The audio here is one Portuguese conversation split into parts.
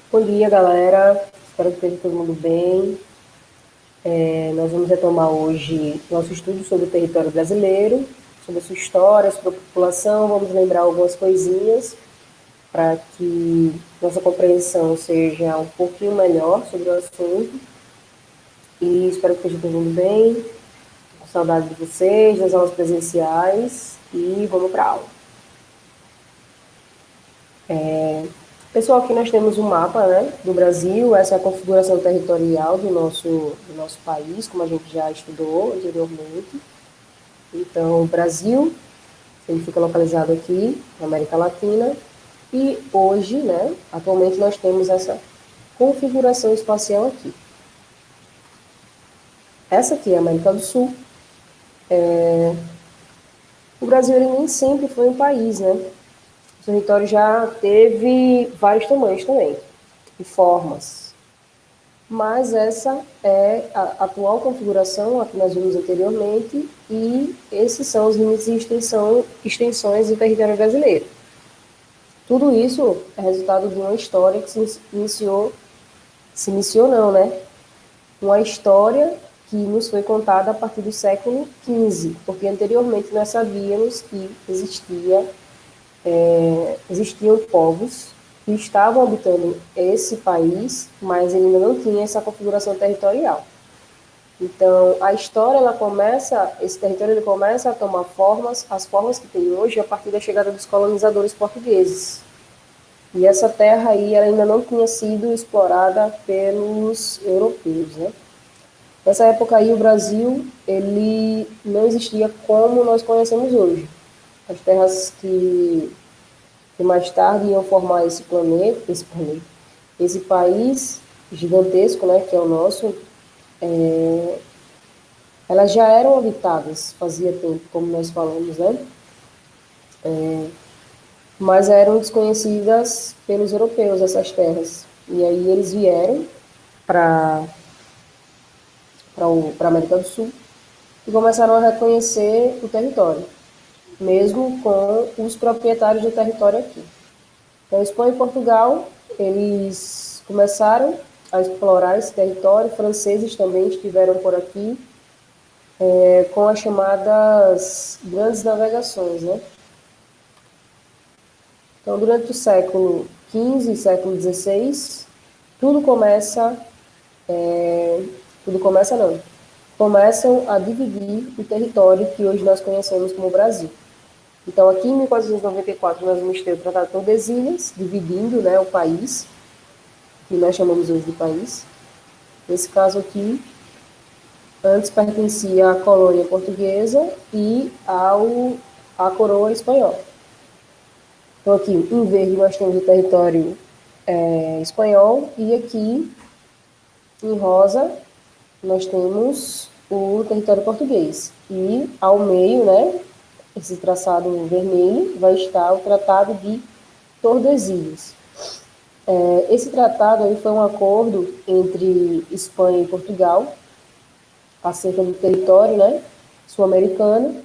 Bom dia, galera. Espero que esteja todo mundo bem. Nós vamos retomar hoje nosso estudo sobre o território brasileiro, sobre a sua história, sobre a população. Vamos lembrar algumas coisinhas para que nossa compreensão seja um pouquinho melhor sobre o assunto. E espero que esteja todo mundo bem. Com saudade de vocês, das aulas presenciais. E vamos para a aula. Pessoal, aqui nós temos um mapa, né, do Brasil, essa é a configuração territorial do nosso país, como a gente já estudou anteriormente. Então, o Brasil, ele fica localizado aqui, na América Latina, e hoje, né, atualmente nós temos essa configuração espacial aqui. Essa aqui é a América do Sul. O Brasil, ele nem sempre foi um país, né? O território já teve vários tamanhos também, e formas. Mas essa é a atual configuração, a que nós vimos anteriormente, e esses são os limites e extensões do território brasileiro. Tudo isso é resultado de uma história que se iniciou não, né? Uma história que nos foi contada a partir do século XV, porque anteriormente nós sabíamos que existiam povos que estavam habitando esse país, mas ele ainda não tinha essa configuração territorial. Então, a história, esse território ele começa a tomar as formas que tem hoje a partir da chegada dos colonizadores portugueses. E essa terra aí ela ainda não tinha sido explorada pelos europeus, né? Nessa época aí o Brasil, ele não existia como nós conhecemos hoje. As terras que mais tarde iam formar esse país gigantesco, né, que é o nosso, elas já eram habitadas fazia tempo, como nós falamos, né? Mas eram desconhecidas pelos europeus, essas terras. E aí eles vieram para a América do Sul e começaram a reconhecer o território, mesmo com os proprietários do território aqui. Então, Espanha e Portugal, eles começaram a explorar esse território, franceses também estiveram por aqui, com as chamadas grandes navegações, né? Então, durante o século XV e século XVI, tudo começa, tudo começa não, começam a dividir o território que hoje nós conhecemos como Brasil. Então, aqui em 1494, nós vamos ter o Tratado de Tordesilhas, dividindo, né, o país, que nós chamamos hoje de país. Nesse caso aqui, antes pertencia à colônia portuguesa e à coroa espanhola. Então, aqui em verde nós temos o território espanhol e aqui em rosa nós temos o território português. E ao meio, né, esse traçado vermelho, vai estar o Tratado de Tordesilhas. Esse tratado aí foi um acordo entre Espanha e Portugal acerca do território, né, sul-americano,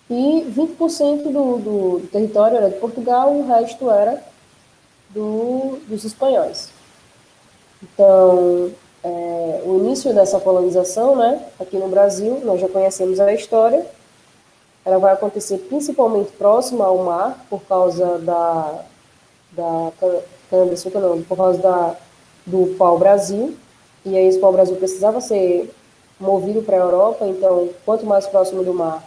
e 20% do território era de Portugal, o resto era dos espanhóis. Então, o início dessa colonização, né, aqui no Brasil, nós já conhecemos a história, ela vai acontecer principalmente próxima ao mar, por causa da cana-de-açúcar, não, por causa do pau-brasil, e aí esse pau-brasil precisava ser movido para a Europa, então quanto mais próximo do mar,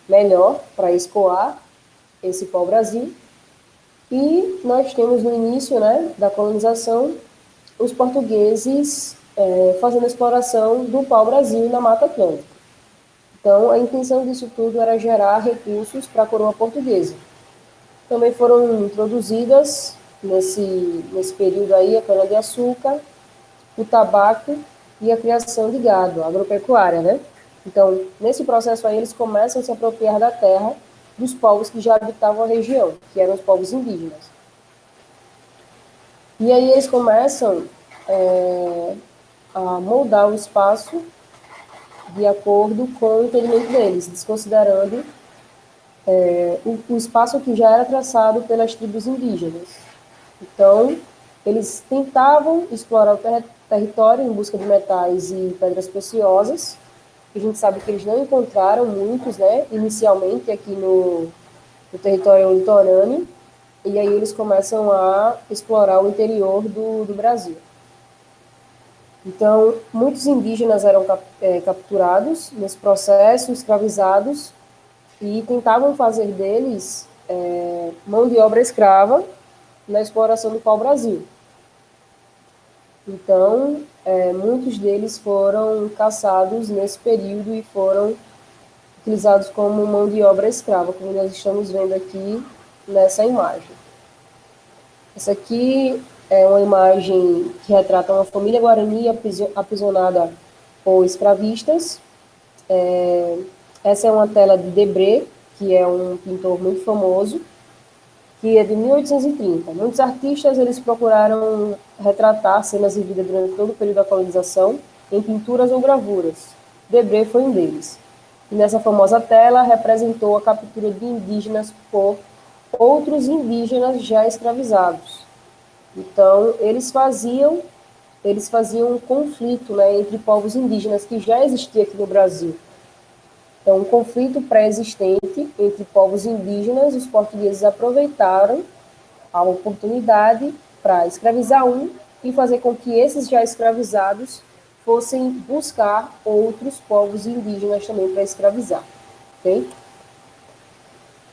melhor para escoar esse pau-brasil. E nós temos no início, né, da colonização os portugueses fazendo a exploração do pau-brasil na Mata Atlântica. Então, a intenção disso tudo era gerar recursos para a coroa portuguesa. Também foram introduzidas nesse período aí a cana-de-açúcar, o tabaco e a criação de gado, a agropecuária, né? Então, nesse processo aí, eles começam a se apropriar da terra dos povos que já habitavam a região, que eram os povos indígenas. E aí eles começam a moldar o espaço de acordo com o entendimento deles, desconsiderando o espaço que já era traçado pelas tribos indígenas. Então, Eles tentavam explorar o território em busca de metais e pedras preciosas. A gente sabe que eles não encontraram muitos, né, inicialmente aqui no território litorâneo, e aí eles começam a explorar o interior do Brasil. Então, muitos indígenas eram capturados nesse processo, escravizados, e tentavam fazer deles mão de obra escrava na exploração do pau-brasil. Então, muitos deles foram caçados nesse período e foram utilizados como mão de obra escrava, como nós estamos vendo aqui nessa imagem. Essa aqui é uma imagem que retrata uma família guarani aprisionada por escravistas. Essa é uma tela de Debré, que é um pintor muito famoso, que é de 1830. Muitos artistas eles procuraram retratar cenas de vida durante todo o período da colonização em pinturas ou gravuras. Debré foi um deles. E nessa famosa tela representou a captura de indígenas por outros indígenas já escravizados. Então, eles faziam um conflito, né, entre povos indígenas que já existia aqui no Brasil. Então, um conflito pré-existente entre povos indígenas, os portugueses aproveitaram a oportunidade para escravizar um e fazer com que esses já escravizados fossem buscar outros povos indígenas também para escravizar. Okay?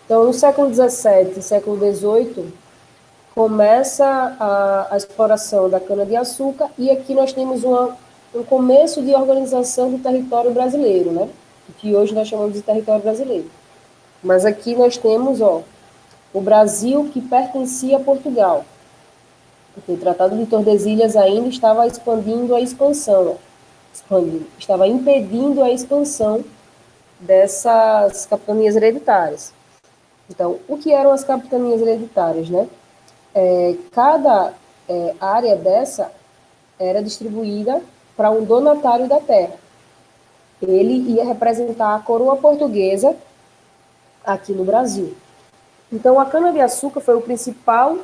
Então, no século XVII e século XVIII, começa a exploração da cana-de-açúcar, e aqui nós temos um começo de organização do território brasileiro, né? Que hoje nós chamamos de território brasileiro. Mas aqui nós temos, o Brasil que pertencia a Portugal. Porque o Tratado de Tordesilhas ainda estava expandindo a expansão, estava impedindo a expansão dessas capitanias hereditárias. Então, o que eram as capitanias hereditárias, né? Cada área dessa era distribuída para um donatário da terra. Ele ia representar a coroa portuguesa aqui no Brasil. Então, a cana-de-açúcar foi o principal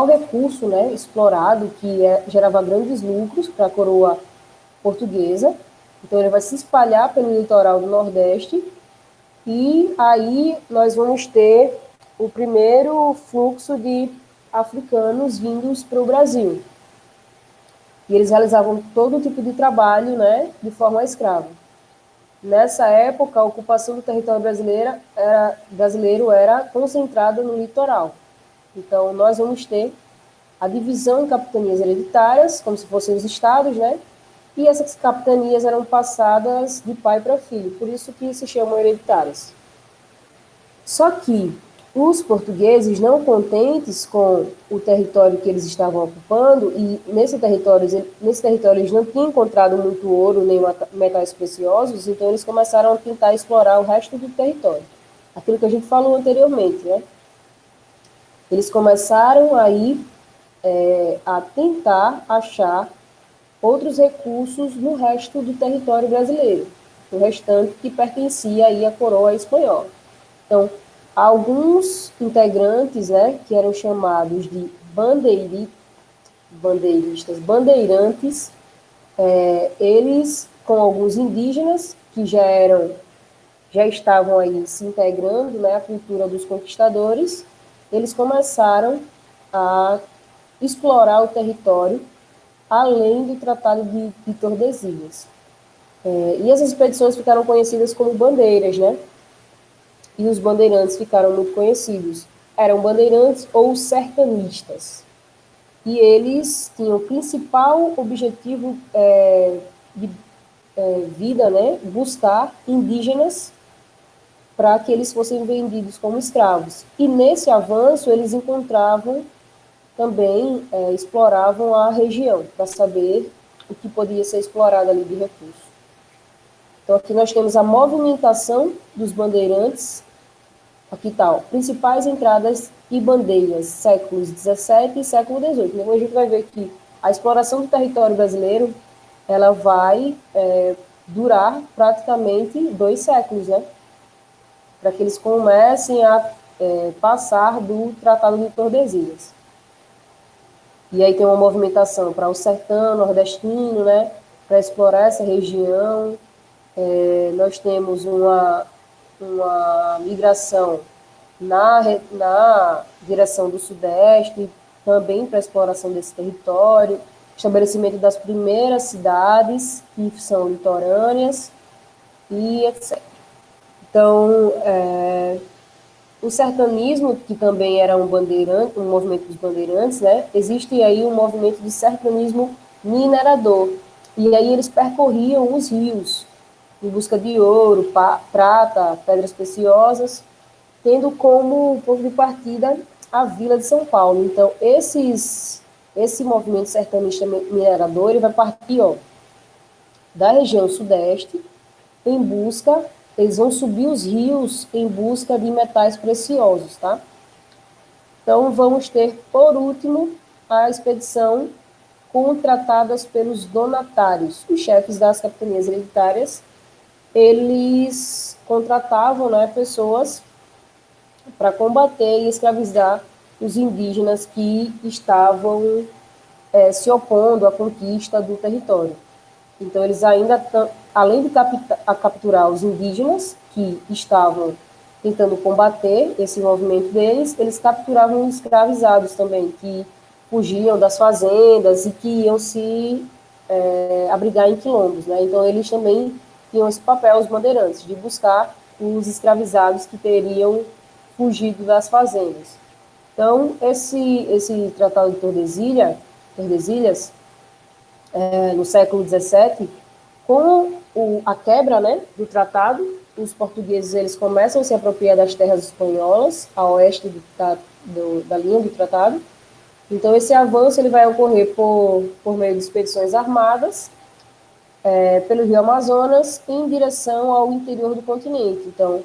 recurso, né, explorado, que gerava grandes lucros para a coroa portuguesa. Então, ele vai se espalhar pelo litoral do Nordeste, e aí nós vamos ter o primeiro fluxo de africanos vindos para o Brasil. E eles realizavam todo tipo de trabalho, né, de forma escrava. Nessa época, a ocupação do território brasileiro era concentrada no litoral. Então, nós vamos ter a divisão em capitanias hereditárias, como se fossem os estados, né? E essas capitanias eram passadas de pai para filho, por isso que se chamam hereditárias. Só que os portugueses, não contentes com o território que eles estavam ocupando, e nesse território eles não tinham encontrado muito ouro nem metais preciosos, então eles começaram a tentar explorar o resto do território. Aquilo que a gente falou anteriormente, né? Eles começaram aí a tentar achar outros recursos no resto do território brasileiro, o restante que pertencia aí à coroa espanhola. Então, alguns integrantes, né, que eram chamados de bandeirantes, eles, com alguns indígenas que já estavam aí se integrando, né, à cultura dos conquistadores, eles começaram a explorar o território além do Tratado de Tordesilhas. E essas expedições ficaram conhecidas como bandeiras, né? E os bandeirantes ficaram muito conhecidos. Eram bandeirantes ou sertanistas. E eles tinham o principal objetivo de vida, né? Buscar indígenas para que eles fossem vendidos como escravos. E nesse avanço eles encontravam também, exploravam a região para saber o que podia ser explorado ali de recurso. Então aqui nós temos a movimentação dos bandeirantes. Aqui está, principais entradas e bandeiras, séculos XVII e século XVIII. Então a gente vai ver que a exploração do território brasileiro, ela vai durar praticamente 2 séculos, né? Para que eles comecem a passar do Tratado de Tordesilhas. E aí tem uma movimentação para o sertão nordestino, né, para explorar essa região. Nós temos uma migração na direção do Sudeste, também para a exploração desse território, estabelecimento das primeiras cidades, que são litorâneas, e etc. Então, o sertanismo, que também era um bandeirante, um movimento dos bandeirantes, né? Existe aí um movimento de sertanismo minerador. E aí eles percorriam os rios em busca de ouro, prata, pedras preciosas, tendo como ponto de partida a Vila de São Paulo. Então, esse movimento sertanista minerador, ele vai partir, da região sudeste, em busca, eles vão subir os rios em busca de metais preciosos, tá? Então, vamos ter, por último, a expedição contratadas pelos donatários, os chefes das capitanias hereditárias. Eles contratavam, né, pessoas para combater e escravizar os indígenas que estavam se opondo à conquista do território. Então, eles ainda, além de capturar os indígenas que estavam tentando combater esse movimento deles, eles capturavam os escravizados também, que fugiam das fazendas e que iam se abrigar em quilombos, né? Então, eles também tinham esse papel, os bandeirantes, de buscar os escravizados que teriam fugido das fazendas. Então, esse Tratado de Tordesilhas, no século XVII, com a quebra, né, do tratado, os portugueses eles começam a se apropriar das terras espanholas, a oeste da linha do tratado. Então, esse avanço ele vai ocorrer por meio de expedições armadas pelo Rio Amazonas em direção ao interior do continente. Então,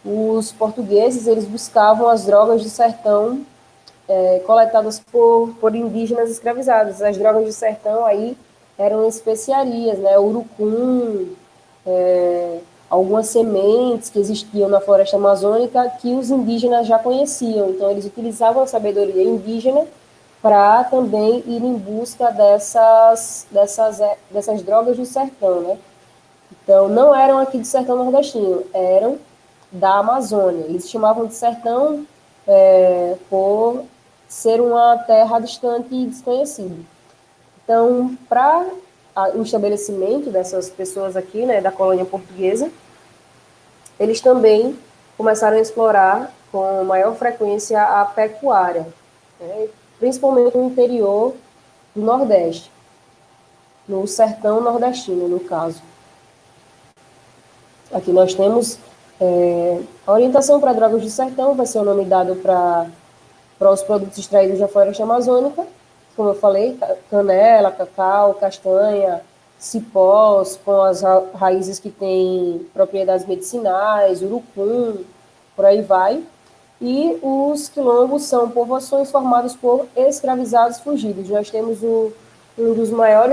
os portugueses eles buscavam as drogas do sertão coletadas por indígenas escravizados. As drogas do sertão aí eram especiarias, né? Urucum, algumas sementes que existiam na floresta amazônica que os indígenas já conheciam. Então, eles utilizavam a sabedoria indígena para também ir em busca dessas drogas do sertão, né? Então, não eram aqui do sertão nordestino, eram da Amazônia. Eles chamavam de sertão por ser uma terra distante e desconhecida. Então, para o estabelecimento dessas pessoas aqui, né, da colônia portuguesa, eles também começaram a explorar com maior frequência a pecuária, né, principalmente no interior do Nordeste, no sertão nordestino, no caso. Aqui nós temos a orientação para drogas do sertão, vai ser o nome dado para os produtos extraídos da floresta amazônica, como eu falei, canela, cacau, castanha, cipós, com as raízes que têm propriedades medicinais, urucum, por aí vai. E os quilombos são povoações formadas por escravizados fugidos. Nós temos o maior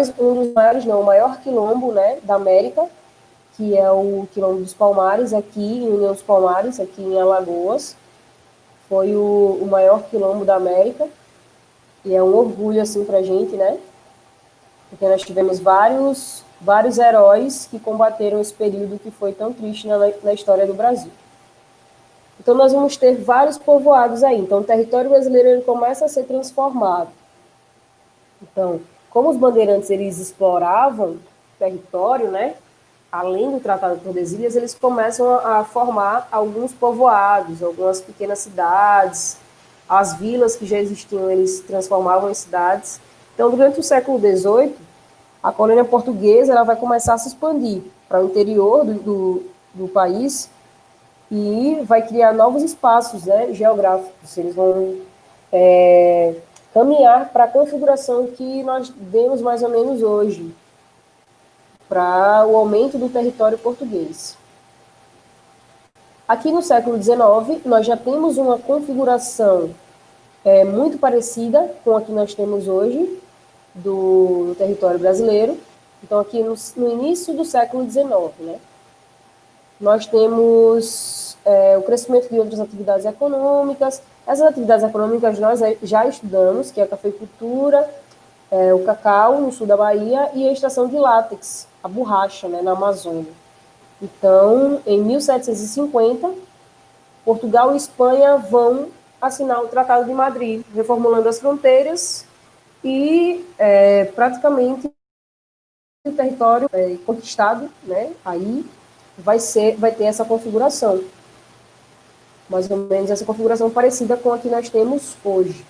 quilombo, né, da América, que é o Quilombo dos Palmares, aqui em União dos Palmares, aqui em Alagoas. Foi o maior quilombo da América, e é um orgulho, assim, pra gente, né? Porque nós tivemos vários heróis que combateram esse período que foi tão triste na história do Brasil. Então, nós vamos ter vários povoados aí. Então, o território brasileiro ele começa a ser transformado. Então, como os bandeirantes eles exploravam o território, né? Além do Tratado de Tordesilhas, eles começam a formar alguns povoados, algumas pequenas cidades, as vilas que já existiam, eles transformavam em cidades. Então, durante o século XVIII, a colônia portuguesa ela vai começar a se expandir para o interior do país e vai criar novos espaços, né, geográficos. Eles vão caminhar para a configuração que nós vemos mais ou menos hoje, para o aumento do território português. Aqui no século XIX, nós já temos uma configuração muito parecida com a que nós temos hoje do território brasileiro. Então, aqui no início do século XIX, né, nós temos o crescimento de outras atividades econômicas. Essas atividades econômicas nós já estudamos, que é a cafeicultura, o cacau no sul da Bahia e a extração de látex, a borracha, né, na Amazônia. Então, em 1750, Portugal e Espanha vão assinar o Tratado de Madrid, reformulando as fronteiras e praticamente o território conquistado, né, aí vai ter essa configuração, mais ou menos essa configuração parecida com a que nós temos hoje.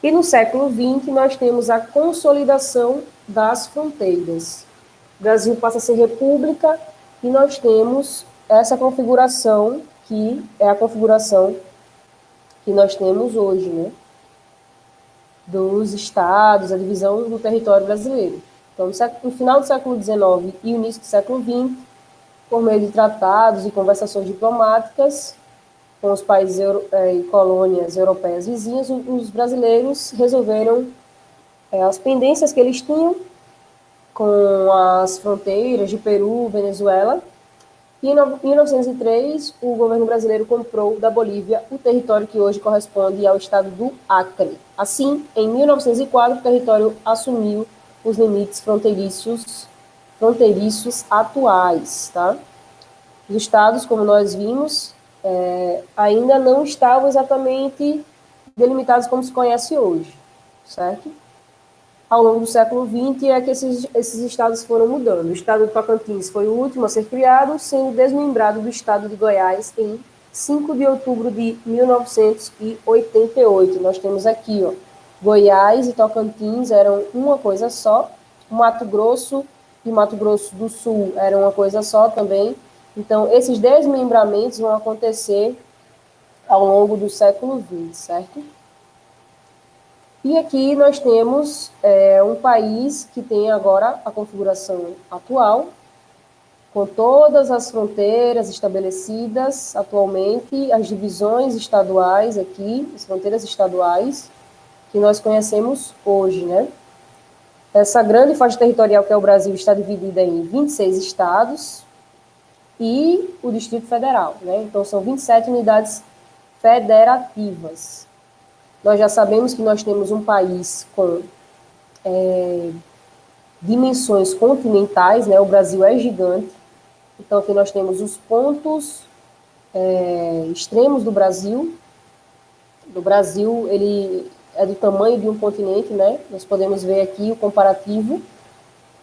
E no século XX nós temos a consolidação das fronteiras. O Brasil passa a ser república e nós temos essa configuração que é a configuração que nós temos hoje, né? Dos estados, a divisão do território brasileiro. Então, no final do século XIX e início do século XX, por meio de tratados e conversações diplomáticas com os países e colônias europeias vizinhas, os brasileiros resolveram as pendências que eles tinham com as fronteiras de Peru, Venezuela. E em 1903, o governo brasileiro comprou da Bolívia o território que hoje corresponde ao estado do Acre. Assim, em 1904, o território assumiu os limites fronteiriços atuais. Tá? Os estados, como nós vimos, ainda não estavam exatamente delimitados como se conhece hoje, certo? Ao longo do século XX é que esses estados foram mudando. O estado do Tocantins foi o último a ser criado, sendo desmembrado do estado de Goiás em 5 de outubro de 1988. Nós temos aqui, ó, Goiás e Tocantins eram uma coisa só, Mato Grosso e Mato Grosso do Sul eram uma coisa só também. Então, esses desmembramentos vão acontecer ao longo do século XX, certo? E aqui nós temos um país que tem agora a configuração atual, com todas as fronteiras estabelecidas atualmente, as divisões estaduais aqui, as fronteiras estaduais, que nós conhecemos hoje, né? Essa grande faixa territorial que é o Brasil está dividida em 26 estados e o Distrito Federal, né? Então, são 27 unidades federativas. Nós já sabemos que nós temos um país com dimensões continentais, né? O Brasil é gigante. Então, aqui nós temos os pontos extremos do Brasil. O Brasil, ele é do tamanho de um continente, né? Nós podemos ver aqui o comparativo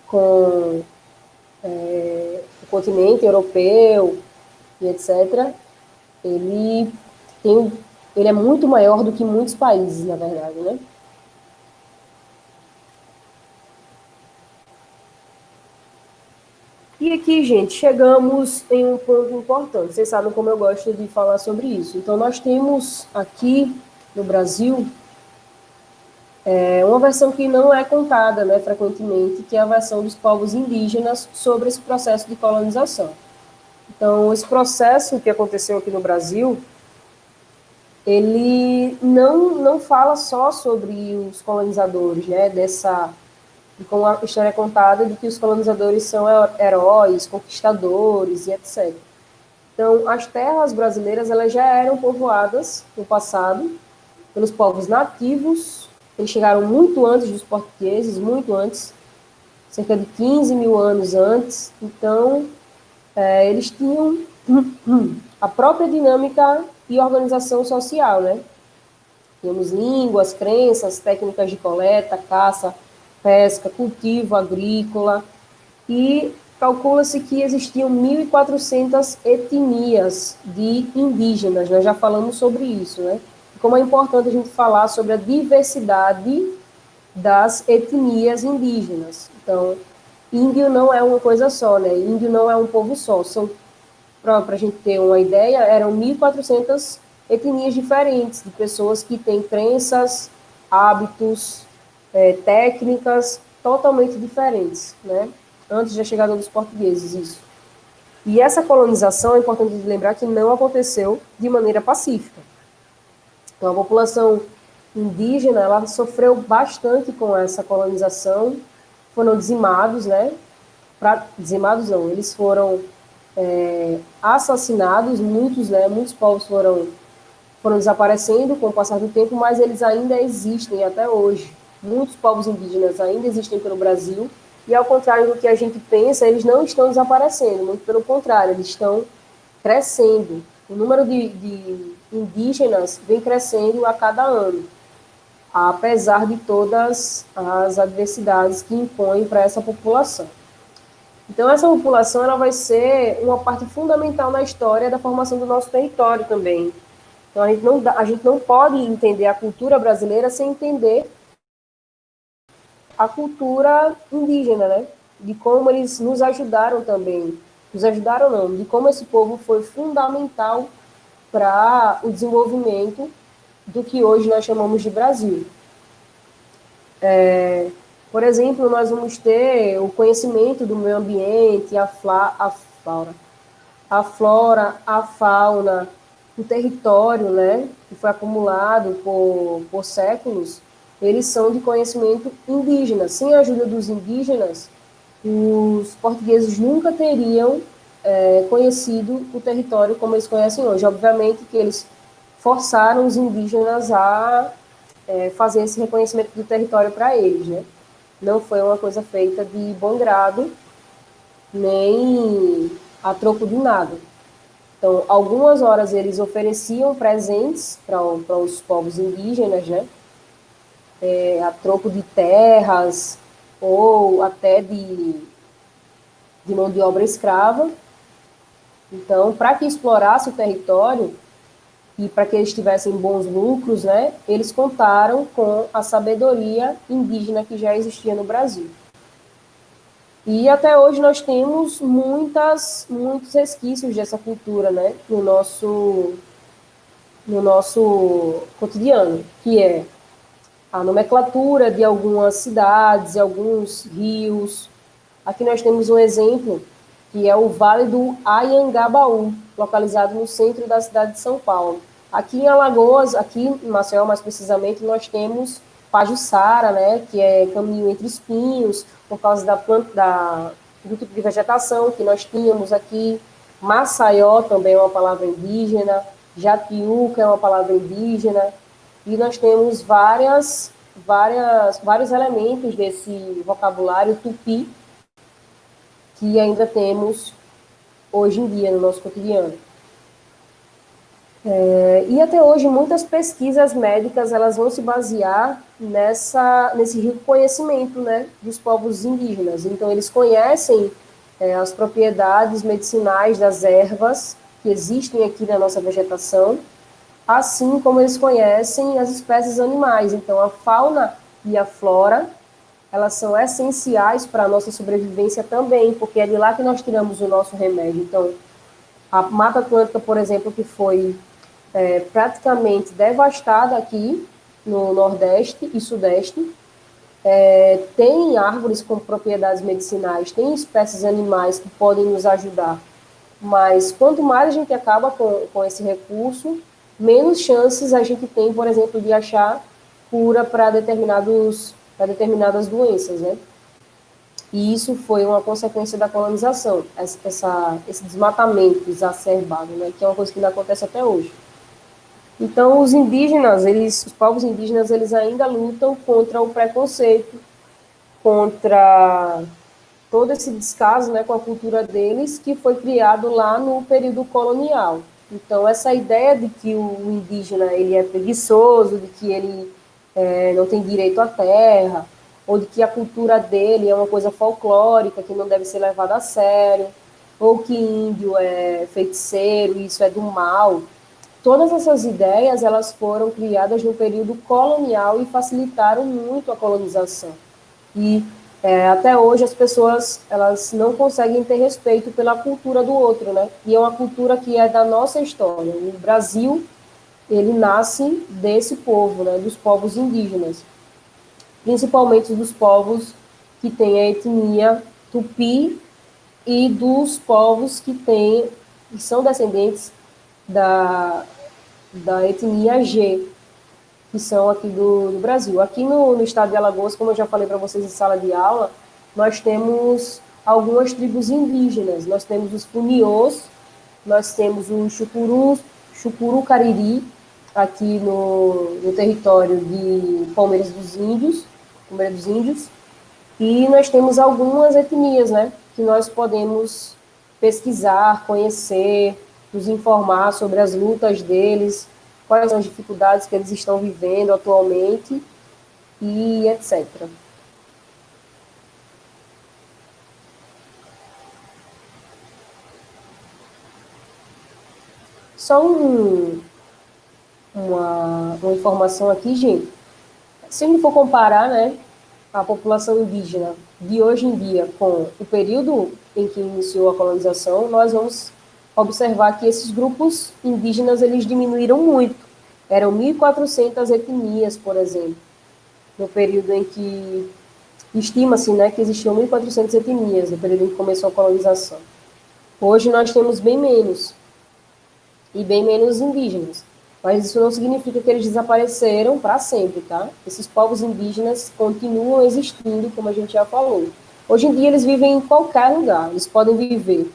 com o continente europeu e etc. Ele é muito maior do que muitos países, na verdade, né? E aqui, gente, chegamos em um ponto importante. Vocês sabem como eu gosto de falar sobre isso. Então, nós temos aqui no Brasil uma versão que não é contada, né, frequentemente, que é a versão dos povos indígenas sobre esse processo de colonização. Então, esse processo que aconteceu aqui no Brasil, ele não fala só sobre os colonizadores, né, como a história é contada de que os colonizadores são heróis, conquistadores e etc. Então, as terras brasileiras elas já eram povoadas no passado pelos povos nativos. Eles chegaram muito antes dos portugueses, muito antes, cerca de 15 mil anos antes. Então, eles tinham a própria dinâmica e organização social, né? Temos línguas, crenças, técnicas de coleta, caça, pesca, cultivo agrícola, e calcula-se que existiam 1.400 etnias de indígenas. Nós já falamos sobre isso, né? Como é importante a gente falar sobre a diversidade das etnias indígenas. Então, índio não é uma coisa só, né? Índio não é um povo só. Para a gente ter uma ideia, eram 1.400 etnias diferentes, de pessoas que têm crenças, hábitos, técnicas totalmente diferentes, né? Antes da chegada dos portugueses, isso. E essa colonização, é importante lembrar que não aconteceu de maneira pacífica. Então, a população indígena, ela sofreu bastante com essa colonização, foram dizimados, né? Dizimados não, eles foram assassinados, muitos, né, muitos povos foram desaparecendo com o passar do tempo, mas eles ainda existem até hoje. Muitos povos indígenas ainda existem pelo Brasil, e ao contrário do que a gente pensa, eles não estão desaparecendo, muito pelo contrário, eles estão crescendo. O número de indígenas vem crescendo a cada ano, apesar de todas as adversidades que impõem para essa população. Então, essa população ela vai ser uma parte fundamental na história da formação do nosso território também. Então, a gente não pode entender a cultura brasileira sem entender a cultura indígena, né? De como eles nos ajudaram também. Nos ajudaram não, de como esse povo foi fundamental para o desenvolvimento do que hoje nós chamamos de Brasil. Por exemplo, nós vamos ter o conhecimento do meio ambiente, a flora, a fauna, o território, né, que foi acumulado por séculos, eles são de conhecimento indígena. Sem a ajuda dos indígenas, os portugueses nunca teriam conhecido o território como eles conhecem hoje. Obviamente que eles forçaram os indígenas a fazer esse reconhecimento do território para eles, né? Não foi uma coisa feita de bom grado, nem a troco de nada. Então, algumas horas eles ofereciam presentes para os povos indígenas, né? A troco de terras ou até de mão de obra escrava. Então, para que explorasse o território e para que eles tivessem bons lucros, né, eles contaram com a sabedoria indígena que já existia no Brasil. E até hoje nós temos muitos resquícios dessa cultura, né, no nosso cotidiano, que é a nomenclatura de algumas cidades, alguns rios. Aqui nós temos um exemplo, que é o Vale do Anhangabaú, localizado no centro da cidade de São Paulo. Aqui em Alagoas, aqui em Maceió mais precisamente, nós temos Pajuçara, né, que é caminho entre espinhos, por causa do tipo de vegetação que nós tínhamos aqui. Maceió também é uma palavra indígena, Jatiuca é uma palavra indígena, e nós temos vários elementos desse vocabulário tupi que ainda temos hoje em dia no nosso cotidiano. E até hoje muitas pesquisas médicas elas vão se basear nesse rico conhecimento, né, dos povos indígenas. Então eles conhecem as propriedades medicinais das ervas que existem aqui na nossa vegetação, assim como eles conhecem as espécies animais. Então a fauna e a flora elas são essenciais para a nossa sobrevivência também, porque é de lá que nós tiramos o nosso remédio. Então, a Mata Atlântica, por exemplo, que foi praticamente devastada aqui no Nordeste e Sudeste, tem árvores com propriedades medicinais, tem espécies animais que podem nos ajudar, mas quanto mais a gente acaba com esse recurso, menos chances a gente tem, por exemplo, de achar cura para determinadas doenças, né? E isso foi uma consequência da colonização, esse desmatamento exacerbado, né? Que é uma coisa que ainda acontece até hoje. Então, os povos indígenas, eles ainda lutam contra o preconceito, contra todo esse descaso, né, com a cultura deles, que foi criado lá no período colonial. Então, essa ideia de que o indígena ele é preguiçoso, de que ele não tem direito à terra, ou de que a cultura dele é uma coisa folclórica, que não deve ser levada a sério, ou que índio é feiticeiro, isso é do mal. Todas essas ideias elas foram criadas no período colonial e facilitaram muito a colonização. E até hoje as pessoas elas não conseguem ter respeito pela cultura do outro, né? E é uma cultura que é da nossa história. O Brasil ele nasce desse povo, né? Dos povos indígenas, principalmente dos povos que têm a etnia tupi e dos povos que são descendentes da etnia G, que são aqui do Brasil. Aqui no estado de Alagoas, como eu já falei para vocês em sala de aula, nós temos algumas tribos indígenas. Nós temos os Funiôs, nós temos o Chucuru-Cariri, aqui no território de Palmeira dos Índios, e nós temos algumas etnias, né, que nós podemos pesquisar, conhecer, nos informar sobre as lutas deles, quais são as dificuldades que eles estão vivendo atualmente e etc. Só uma informação aqui, gente. Se a gente for comparar, né, a população indígena de hoje em dia com o período em que iniciou a colonização, nós vamos observar que esses grupos indígenas eles diminuíram muito. Eram 1.400 etnias, por exemplo, no período em que estima-se, né, que existiam 1.400 etnias no período em que começou a colonização. Hoje nós temos bem menos, e bem menos indígenas. Mas isso não significa que eles desapareceram para sempre, tá? Esses povos indígenas continuam existindo, como a gente já falou. Hoje em dia eles vivem em qualquer lugar. Eles podem viver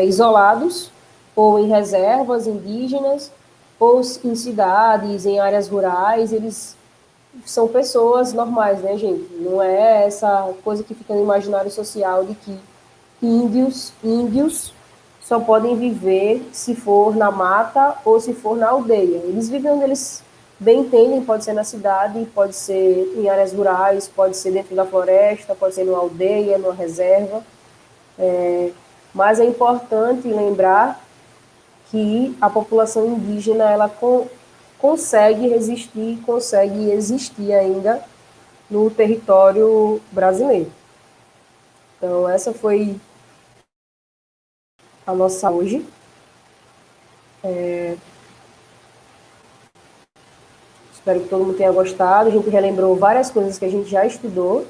isolados, ou em reservas indígenas, ou em cidades, em áreas rurais. Eles são pessoas normais, né, gente? Não é essa coisa que fica no imaginário social de que índios só podem viver se for na mata ou se for na aldeia. Eles vivem onde eles bem entendem, pode ser na cidade, pode ser em áreas rurais, pode ser dentro da floresta, pode ser numa aldeia, numa reserva. Mas é importante lembrar que a população indígena ela consegue resistir, consegue existir ainda no território brasileiro. Então, essa foi a nossa hoje. Espero que todo mundo tenha gostado. A gente relembrou várias coisas que a gente já estudou.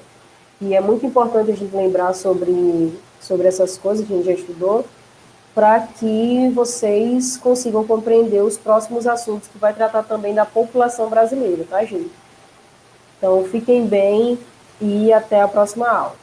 E é muito importante a gente lembrar sobre essas coisas que a gente já estudou, para que vocês consigam compreender os próximos assuntos, que vai tratar também da população brasileira, tá, gente? Então, fiquem bem e até a próxima aula.